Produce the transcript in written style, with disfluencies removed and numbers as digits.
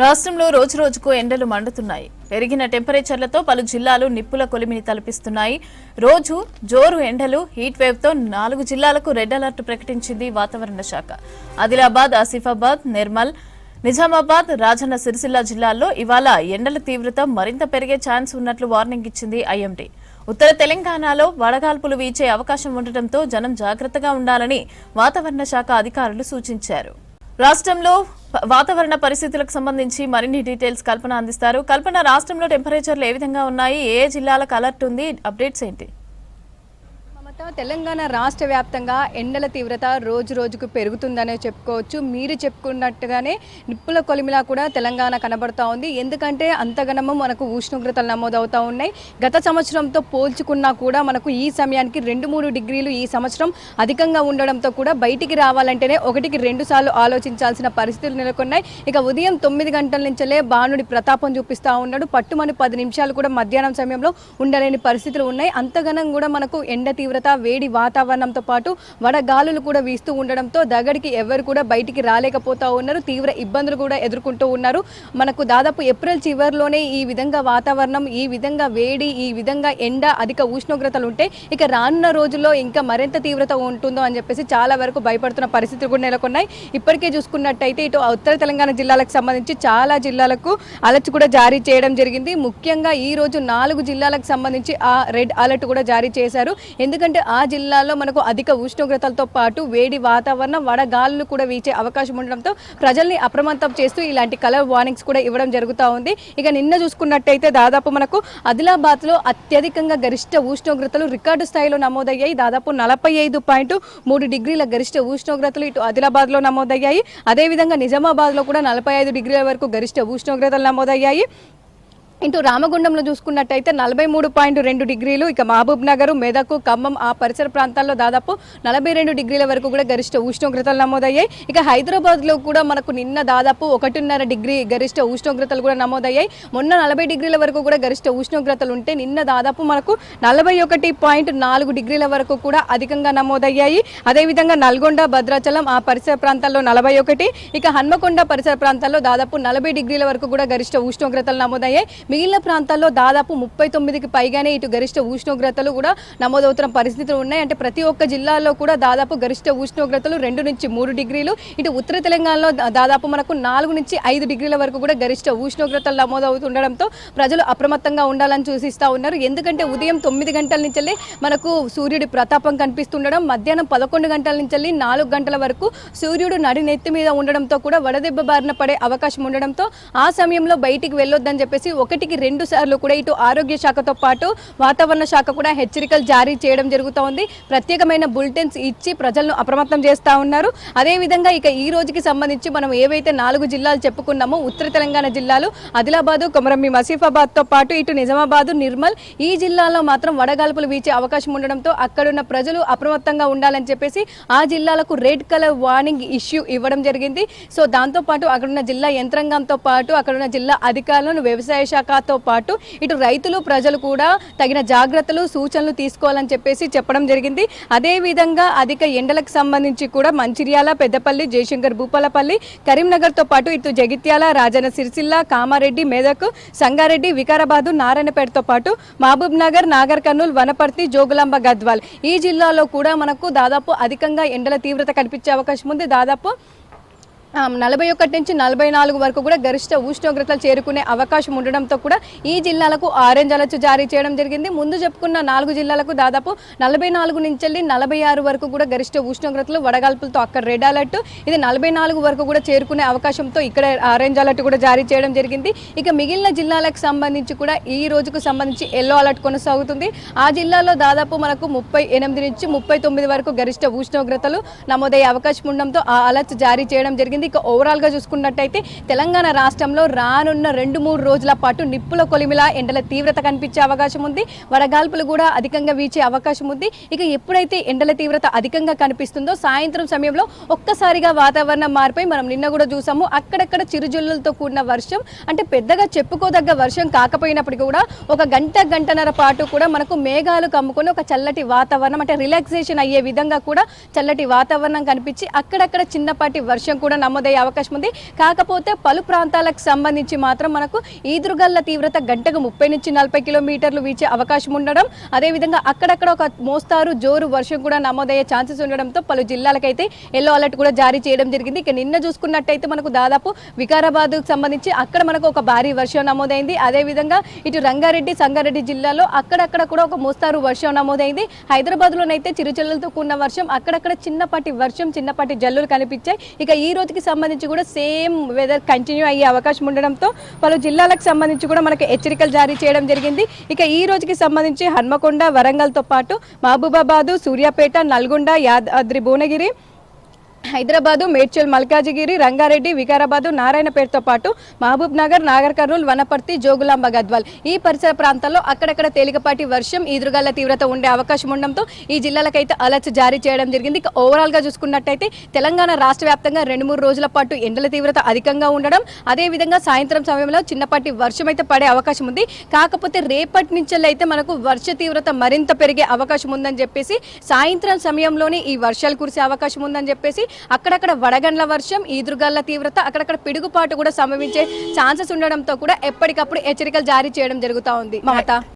రాష్ట్రంలో రోజు రోజుకు ఎండలు మండుతున్నాయి. పెరిగిన టెంపరేచర్లతో పలు జిల్లాలు నిప్పుల కొలిమిని తలపిస్తున్నాయి. రోజు జోరు ఎండలు హీట్ వేవ్ తో 4 జిల్లాలకు రెడ్ అలర్ట్ ప్రకటించింది వాతావరణ శాఖ. ఆదిలాబాద్, ఆసిఫాబాద్, నిర్మల్, నిజామాబాద్, రాజన్న సిరిసిల్ల జిల్లాల్లో ఇవాళ ఎండల తీవ్రత మరింత పెరిగే ఛాన్స్ ఉన్నట్లు వార్నింగ్ ఇచ్చింది ఐఎండీ. ఉత్తర తెలంగాణలో వడగాల్పులు వీచే అవకాశం ఉండటంతో జనం జాగ్రత్తగా ఉండాలని వాతావరణ శాఖ అధికారులు సూచించారు. రాష్ట్రంలో వాతావరణ పరిస్థితులకు సంబంధించి మరిన్ని డీటెయిల్స్ కల్పన అందిస్తారు. కల్పన, రాష్ట్రంలో టెంపరేచర్లు ఏ విధంగా ఉన్నాయి, ఏ జిల్లాలకు అలర్ట్ ఉంది, అప్డేట్స్ ఏంటి? తెలంగాణ రాష్ట్ర వ్యాప్తంగా ఎండల తీవ్రత రోజు రోజుకు పెరుగుతుందనే చెప్పుకోవచ్చు. మీరు చెప్పుకున్నట్టుగానే నిప్పుల కొలిమిలా కూడా తెలంగాణ కనబడుతూ ఉంది. ఎందుకంటే అంతగనము మనకు ఉష్ణోగ్రతలు నమోదవుతూ ఉన్నాయి. గత సంవత్సరంతో పోల్చుకున్నా కూడా మనకు ఈ సమయానికి 2-3 డిగ్రీలు ఈ సంవత్సరం అధికంగా ఉండడంతో కూడా బయటికి రావాలంటేనే 1-2 సార్లు ఆలోచించాల్సిన పరిస్థితులు నెలకొన్నాయి. ఇక ఉదయం 9 గంటల నుంచే బాణుడి ప్రతాపం చూపిస్తూ ఉన్నాడు. పట్టుమని 10 నిమిషాలు కూడా మధ్యాహ్నం సమయంలో ఉండలేని పరిస్థితులు ఉన్నాయి. అంతగనం కూడా మనకు ఎండ తీవ్రత, వేడి వాతావరణంతో పాటు వడగాలులు కూడా వీస్తూ ఉండడంతో దగడికి ఎవరు కూడా బయటికి రాలేకపోతా ఉన్నారు. తీవ్ర ఇబ్బందులు కూడా ఎదుర్కొంటూ ఉన్నారు. మనకు దాదాపు ఏప్రిల్ చివరిలోనే ఈ విధంగా వాతావరణం, ఈ విధంగా వేడి, ఈ విధంగా ఎండ, అధిక ఉష్ణోగ్రతలు ఉంటే ఇక రానున్న రోజుల్లో ఇంకా మరింత తీవ్రత ఉంటుందో అని చెప్పేసి చాలా వరకు భయపడుతున్న పరిస్థితులు కూడా నెలకొన్నాయి. ఇప్పటికే చూసుకున్నట్టయితే ఇటు ఉత్తర తెలంగాణ జిల్లాలకు సంబంధించి చాలా జిల్లాలకు అలర్ట్ కూడా జారీ చేయడం జరిగింది. ముఖ్యంగా ఈ రోజు 4 జిల్లాలకు సంబంధించి ఆ రెడ్ అలర్ట్ కూడా జారీ చేశారు. ఎందుకంటే ఆ జిల్లాలో మనకు అధిక ఉష్ణోగ్రతలతో పాటు వేడి వాతావరణం, వడగాలులు కూడా వీచే అవకాశం ఉండడంతో ప్రజల్ని అప్రమత్తం చేస్తూ ఇలాంటి కలర్ వార్నింగ్స్ కూడా ఇవ్వడం జరుగుతూ ఉంది. ఇక నిన్న చూసుకున్నట్టయితే దాదాపు మనకు ఆదిలాబాద్లో అత్యధికంగా గరిష్ట ఉష్ణోగ్రతలు రికార్డు స్థాయిలో నమోదయ్యాయి. దాదాపు 45.3 డిగ్రీల గరిష్ట ఉష్ణోగ్రతలు ఇటు ఆదిలాబాద్లో నమోదయ్యాయి. అదేవిధంగా నిజామాబాద్లో కూడా 45 డిగ్రీల వరకు గరిష్ట ఉష్ణోగ్రతలు నమోదయ్యాయి. ఇటు రామగుండంలో చూసుకున్నట్టయితే 43.2 డిగ్రీలు, ఇక మహబూబ్ నగర్, మెదక్, ఖమ్మం ఆ పరిసర ప్రాంతాల్లో దాదాపు 42 డిగ్రీల వరకు కూడా గరిష్ట ఉష్ణోగ్రతలు నమోదయ్యాయి. ఇక హైదరాబాద్లో కూడా మనకు నిన్న దాదాపు 1.5 డిగ్రీ గరిష్ట ఉష్ణోగ్రతలు కూడా నమోదయ్యాయి. మొన్న 40 డిగ్రీల వరకు కూడా గరిష్ట ఉష్ణోగ్రతలు ఉంటే నిన్న దాదాపు మనకు 41.4 డిగ్రీల వరకు కూడా అధికంగా నమోదయ్యాయి. అదేవిధంగా నల్గొండ, భద్రాచలం ఆ పరిసర ప్రాంతాల్లో 41, ఇక హన్మకొండ పరిసర ప్రాంతాల్లో దాదాపు 40 డిగ్రీల వరకు కూడా గరిష్ట ఉష్ణోగ్రతలు నమోదయ్యాయి. మిగిలిన ప్రాంతాల్లో దాదాపు 39కి పైగానే ఇటు గరిష్ట ఉష్ణోగ్రతలు కూడా నమోదవుతున్న పరిస్థితులు ఉన్నాయి. అంటే ప్రతి ఒక్క జిల్లాలో కూడా దాదాపు గరిష్ట ఉష్ణోగ్రతలు 2-3 డిగ్రీలు, ఇటు ఉత్తర తెలంగాణలో దాదాపు మనకు 4-5 డిగ్రీల వరకు కూడా గరిష్ట ఉష్ణోగ్రతలు నమోదవుతుండడంతో ప్రజలు అప్రమత్తంగా ఉండాలని సూచిస్తూ ఉన్నారు. ఎందుకంటే ఉదయం 9 గంటల నుంచి మనకు సూర్యుడి ప్రతాపం కనిపిస్తుండడం, మధ్యాహ్నం 11 గంటల నుంచి 4 గంటల వరకు సూర్యుడు నడినెత్తి మీద ఉండడంతో కూడా వడదెబ్బ బారిన పడే అవకాశం ఉండడంతో ఆ సమయంలో బయటికి వెళ్ళొద్దని చెప్పేసి 1-2 సార్లు కూడా ఇటు ఆరోగ్య శాఖతో పాటు వాతావరణ శాఖ కూడా హెచ్చరికలు జారీ చేయడం జరుగుతోంది. ప్రత్యేకమైన బులెటిన్స్ ఇచ్చి ప్రజలను అప్రమత్తం చేస్తూ ఉన్నారు. అదేవిధంగా ఇక ఈ రోజుకి సంబంధించి మనం ఏవైతే 4 జిల్లాలు చెప్పుకున్నామో ఉత్తర తెలంగాణ జిల్లాలు ఆదిలాబాదు, కొమరంభీం, ఆసిఫాబాద్తో పాటు ఇటు నిజామాబాదు, నిర్మల్ ఈ జిల్లాలో మాత్రం వడగాల్పులు వీచే అవకాశం ఉండడంతో అక్కడున్న ప్రజలు అప్రమత్తంగా ఉండాలని చెప్పేసి ఆ జిల్లాలకు రెడ్ కలర్ వార్నింగ్ ఇష్యూ ఇవ్వడం జరిగింది. సో దాంతోపాటు అక్కడున్న జిల్లా యంత్రాంగంతో పాటు అక్కడున్న జిల్లా అధికారులను, వ్యవసాయ శాఖతో పాటు ఇటు రైతులు, ప్రజలు కూడా తగిన జాగ్రత్తలు, సూచనలు తీసుకోవాలని చెప్పేసి చెప్పడం జరిగింది. అదేవిధంగా అధిక ఎండలకు సంబంధించి కూడా మంచిర్యాల, పెద్దపల్లి, జయశంకర్ భూపాలపల్లి, కరీంనగర్తో పాటు ఇటు జగిత్యాల, రాజన్న సిరిసిల్ల, కామారెడ్డి, మెదక్, సంగారెడ్డి, వికారాబాదు, నారాయణపేటతో పాటు మహబూబ్ నగర్, నాగర్ కర్నూల్, వనపర్తి, జోగులాంబ, గద్వాల్ ఈ జిల్లాలో కూడా మనకు దాదాపు అధికంగా ఎండల తీవ్రత కనిపించే అవకాశం ఉంది. దాదాపు 41-44 వరకు కూడా గరిష్ట ఉష్ణోగ్రతలు చేరుకునే అవకాశం ఉండడంతో కూడా ఈ జిల్లాలకు ఆరెంజ్ అలర్ట్ జారీ చేయడం జరిగింది. ముందు చెప్పుకున్న 4 జిల్లాలకు దాదాపు 44 నుంచి 46 వరకు కూడా గరిష్ట ఉష్ణోగ్రతలు వడగాల్పులతో అక్కడ రెడ్ అలర్ట్, ఇది 44 వరకు కూడా చేరుకునే అవకాశంతో ఇక్కడ ఆరెంజ్ అలర్ట్ కూడా జారీ చేయడం జరిగింది. ఇక మిగిలిన జిల్లాలకు సంబంధించి కూడా ఈ రోజుకు సంబంధించి ఎల్లో అలర్ట్ కొనసాగుతుంది. ఆ జిల్లాలో దాదాపు మనకు 38-39 వరకు గరిష్ట ఉష్ణోగ్రతలు నమోదయ్యే అవకాశం ఉండడంతో ఆ అలర్ట్ జారీ చేయడం జరిగింది. ఇక ఓవరాల్ గా చూసుకున్నట్టయితే తెలంగాణ రాష్ట్రంలో రానున్న 2-3 రోజుల పాటు నిప్పుల కొలిమిలా ఎండల తీవ్రత కనిపించే అవకాశం ఉంది. వడగాల్పులు కూడా అధికంగా వీచే అవకాశం ఉంది. ఇక ఎప్పుడైతే ఎండల తీవ్రత అధికంగా కనిపిస్తుందో సాయంత్రం సమయంలో ఒక్కసారిగా వాతావరణం మారిపోయి మనం నిన్న కూడా చూసాము, అక్కడక్కడ చిరుజల్లులతో కూడిన వర్షం, అంటే పెద్దగా చెప్పుకోదగ్గ వర్షం కాకపోయినప్పటికీ కూడా ఒక గంటన్నర పాటు కూడా మనకు మేఘాలు కమ్ముకొని ఒక చల్లటి వాతావరణం, అంటే రిలాక్సేషన్ అయ్యే విధంగా కూడా చల్లటి వాతావరణం కనిపించి అక్కడక్కడ చిన్నపాటి వర్షం కూడా నమోదయ్యే అవకాశం ఉంది. కాకపోతే పలు ప్రాంతాలకు సంబంధించి మాత్రం మనకు ఈదురుగాలుల తీవ్రత గంటకు 30 నుంచి 40 కిలోమీటర్లు వీచే అవకాశం ఉండడం, అదేవిధంగా అక్కడక్కడ ఒక మోస్తారు జోరు వర్షం కూడా నమోదయ్యే ఛాన్సెస్ ఉండడంతో పలు జిల్లాలకైతే ఎల్లో అలర్ట్ కూడా జారీ చేయడం జరిగింది. ఇక నిన్న చూసుకున్నట్టయితే మనకు దాదాపు వికారాబాద్కు సంబంధించి అక్కడ మనకు ఒక భారీ వర్షం నమోదైంది. అదేవిధంగా ఇటు రంగారెడ్డి సంగారెడ్డి జిల్లాలో అక్కడక్కడ కూడా ఒక మోస్తారు వర్షం నమోదైంది. హైదరాబాద్లోనైతే చిరుజల్లులతో కూడిన వర్షం, అక్కడక్కడ చిన్నపాటి వర్షం చిన్నపాటి జల్లులు కనిపించాయి. ఇక ఈ రోజుకి సంబంధించి కూడా సేమ్ వెదర్ కంటిన్యూ అయ్యే అవకాశం ఉండడంతో పలు జిల్లాలకు సంబంధించి కూడా మనకి హెచ్చరికలు జారీ చేయడం జరిగింది. ఇక ఈ రోజుకి సంబంధించి హన్మకొండ వరంగల్తో పాటు మహబూబాబాదు సూర్యాపేట నల్గొండ యాదాద్రి భువనగిరి హైదరాబాదు మేడ్చల్ మల్కాజిగిరి రంగారెడ్డి వికారాబాదు నారాయణపేటతో పాటు మహబూబ్ నగర్ నాగర్ కర్నూల్ వనపర్తి జోగులాంబ గద్వాల్ ఈ పరిసర ప్రాంతాల్లో అక్కడక్కడ తేలికపాటి వర్షం ఈదురుగాల తీవ్రత ఉండే అవకాశం ఉండడంతో ఈ జిల్లాలకైతే అలర్ట్స్ జారీ చేయడం జరిగింది. ఇక ఓవరాల్గా చూసుకున్నట్టయితే తెలంగాణ రాష్ట్ర వ్యాప్తంగా 2-3 రోజుల పాటు ఎండల తీవ్రత అధికంగా ఉండడం, అదేవిధంగా సాయంత్రం సమయంలో చిన్నపాటి వర్షం అయితే పడే అవకాశం ఉంది. కాకపోతే రేపటి నుంచి అయితే మనకు వర్ష తీవ్రత మరింత పెరిగే అవకాశం ఉందని చెప్పేసి, సాయంత్రం సమయంలోనే ఈ వర్షాలు కురిసే అవకాశం ఉందని చెప్పేసి అక్కడక్కడ వడగండ్ల వర్షం ఈదురుగాళ్ల తీవ్రత అక్కడక్కడ పిడుగుపాటు కూడా సంభవించే ఛాన్సెస్ ఉండడంతో కూడా ఎప్పటికప్పుడు హెచ్చరికలు జారీ చేయడం జరుగుతూ ఉంది. మమత.